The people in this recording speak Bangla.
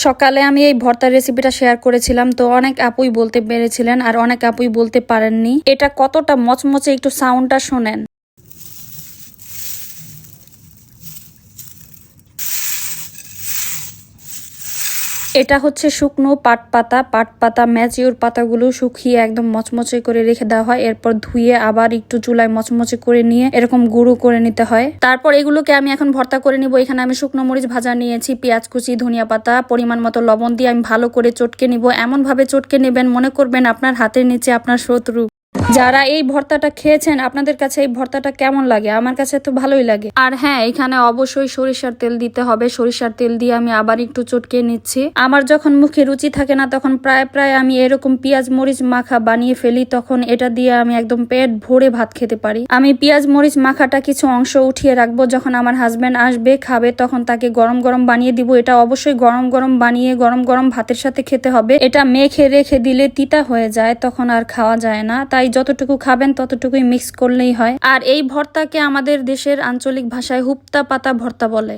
সকালে আমি এই ভর্তার রেসিপিটা শেয়ার করেছিলাম, তো অনেক আপুই বলতে পেরেছিলেন আর অনেক আপুই বলতে পারেননি এটা কতটা মচমচে, একটু সাউন্ডটা শোনেন। এটা হচ্ছে শুকনো পাট পাতা ম্যাচিওর পাতাগুলো শুকিয়ে একদম মচমচে করে রেখে দেওয়া হয়, এরপর ধুয়ে আবার একটু চুলায় মচমচে করে নিয়ে এরকম গুঁড়ো করে নিতে হয়। তারপর এগুলোকে আমি এখন ভর্তা করে নিব। এখানে আমি শুকনো মরিচ ভাজা নিয়েছি, পেঁয়াজ কুচি, ধনিয়া পাতা, পরিমাণ মতো লবণ দিয়ে আমি ভালো করে চটকে নিব। এমন ভাবে চটকে নেবেন মনে করবেন আপনার হাতের নিচে আপনার শত্রু। যারা এই ভর্তাটা খেয়েছেন আপনাদের কাছে এই ভর্তাটা কেমন লাগে? আমার কাছে তো ভালোই লাগে। আর হ্যাঁ, এখানে অবশ্যই সরিষার তেল দিতে হবে। সরিষার তেল দিয়ে আমি আবার একটু চটকে নিচ্ছি। আমার যখন মুখে রুচি থাকে না তখন প্রায় আমি এরকম পেঁয়াজ মরিচ মাখা বানিয়ে ফেলি, তখন এটা দিয়ে আমি একদম পেট ভরে ভাত খেতে পারি। আমি পেঁয়াজ মরিচ মাখাটা কিছু অংশ উঠিয়ে রাখবো, যখন আমার হাজবেন্ড আসবে খাবে তখন তাকে গরম গরম বানিয়ে দিব। এটা অবশ্যই গরম গরম বানিয়ে গরম গরম ভাতের সাথে খেতে হবে। এটা মেখে রেখে দিলে তিতা হয়ে যায়, তখন আর খাওয়া যায় না। তাই যতটুকু খাবেন ততটুকুই মিক্স করলেই হয়। আর এই ভর্তাকে আমাদের দেশের আঞ্চলিক ভাষায় হুপ্তা পাতা ভর্তা বলে।